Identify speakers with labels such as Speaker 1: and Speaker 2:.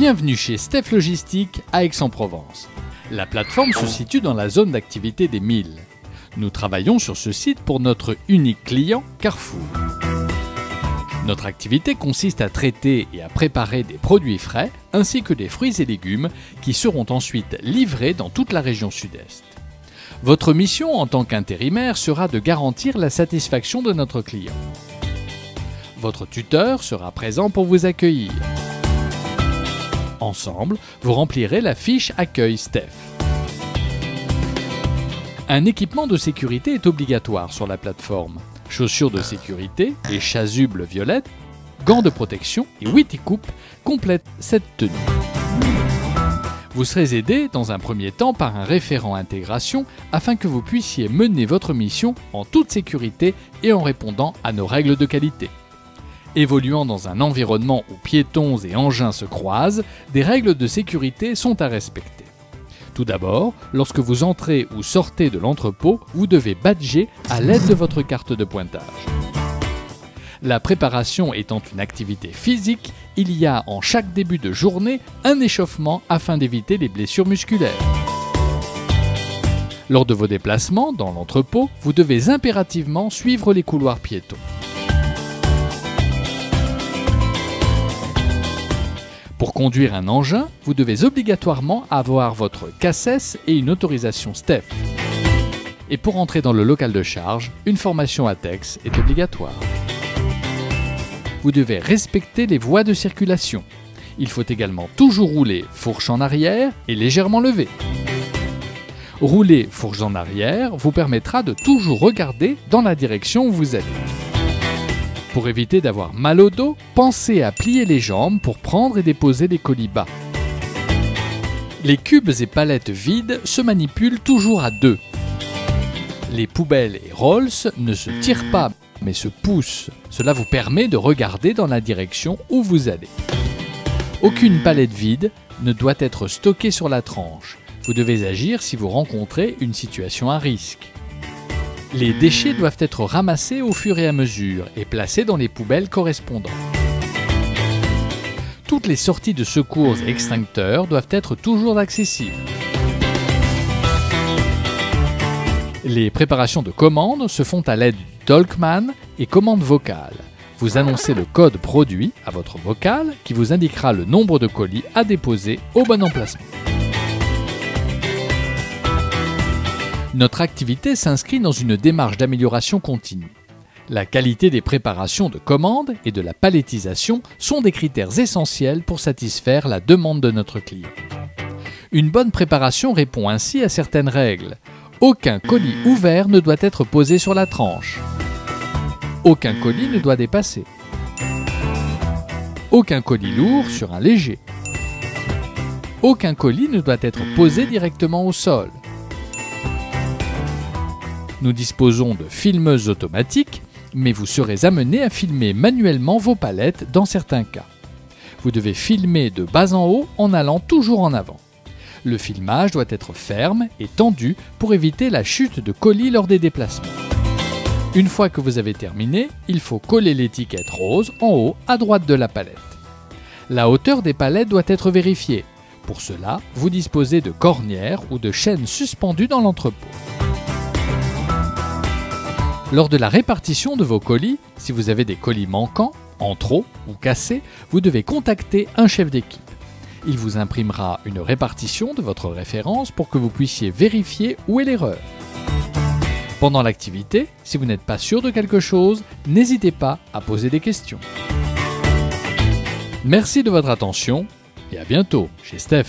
Speaker 1: Bienvenue chez Steph Logistique à Aix-en-Provence. La plateforme se situe dans la zone d'activité des Milles. Nous travaillons sur ce site pour notre unique client, Carrefour. Notre activité consiste à traiter et à préparer des produits frais ainsi que des fruits et légumes qui seront ensuite livrés dans toute la région sud-est. Votre mission en tant qu'intérimaire sera de garantir la satisfaction de notre client. Votre tuteur sera présent pour vous accueillir. Ensemble, vous remplirez la fiche Accueil Steph. Un équipement de sécurité est obligatoire sur la plateforme. Chaussures de sécurité et chasubles violettes, gants de protection et Witty-Coupe complètent cette tenue. Vous serez aidé dans un premier temps par un référent intégration afin que vous puissiez mener votre mission en toute sécurité et en répondant à nos règles de qualité. Évoluant dans un environnement où piétons et engins se croisent, des règles de sécurité sont à respecter. Tout d'abord, lorsque vous entrez ou sortez de l'entrepôt, vous devez badger à l'aide de votre carte de pointage. La préparation étant une activité physique, il y a en chaque début de journée un échauffement afin d'éviter les blessures musculaires. Lors de vos déplacements dans l'entrepôt, vous devez impérativement suivre les couloirs piétons. Pour conduire un engin, vous devez obligatoirement avoir votre CACES et une autorisation Steph. Et pour entrer dans le local de charge, une formation ATEX est obligatoire. Vous devez respecter les voies de circulation. Il faut également toujours rouler fourche en arrière et légèrement levée. Rouler fourche en arrière vous permettra de toujours regarder dans la direction où vous allez. Pour éviter d'avoir mal au dos, pensez à plier les jambes pour prendre et déposer les colis bas. Les cubes et palettes vides se manipulent toujours à deux. Les poubelles et rolls ne se tirent pas, mais se poussent. Cela vous permet de regarder dans la direction où vous allez. Aucune palette vide ne doit être stockée sur la tranche. Vous devez agir si vous rencontrez une situation à risque. Les déchets doivent être ramassés au fur et à mesure et placés dans les poubelles correspondantes. Toutes les sorties de secours et extincteurs doivent être toujours accessibles. Les préparations de commandes se font à l'aide du Talkman et commande vocale. Vous annoncez le code produit à votre vocal qui vous indiquera le nombre de colis à déposer au bon emplacement. Notre activité s'inscrit dans une démarche d'amélioration continue. La qualité des préparations de commandes et de la palettisation sont des critères essentiels pour satisfaire la demande de notre client. Une bonne préparation répond ainsi à certaines règles. Aucun colis ouvert ne doit être posé sur la tranche. Aucun colis ne doit dépasser. Aucun colis lourd sur un léger. Aucun colis ne doit être posé directement au sol. Nous disposons de filmeuses automatiques, mais vous serez amené à filmer manuellement vos palettes dans certains cas. Vous devez filmer de bas en haut en allant toujours en avant. Le filmage doit être ferme et tendu pour éviter la chute de colis lors des déplacements. Une fois que vous avez terminé, il faut coller l'étiquette rose en haut à droite de la palette. La hauteur des palettes doit être vérifiée. Pour cela, vous disposez de cornières ou de chaînes suspendues dans l'entrepôt. Lors de la répartition de vos colis, si vous avez des colis manquants, en trop ou cassés, vous devez contacter un chef d'équipe. Il vous imprimera une répartition de votre référence pour que vous puissiez vérifier où est l'erreur. Pendant l'activité, si vous n'êtes pas sûr de quelque chose, n'hésitez pas à poser des questions. Merci de votre attention et à bientôt chez Steph.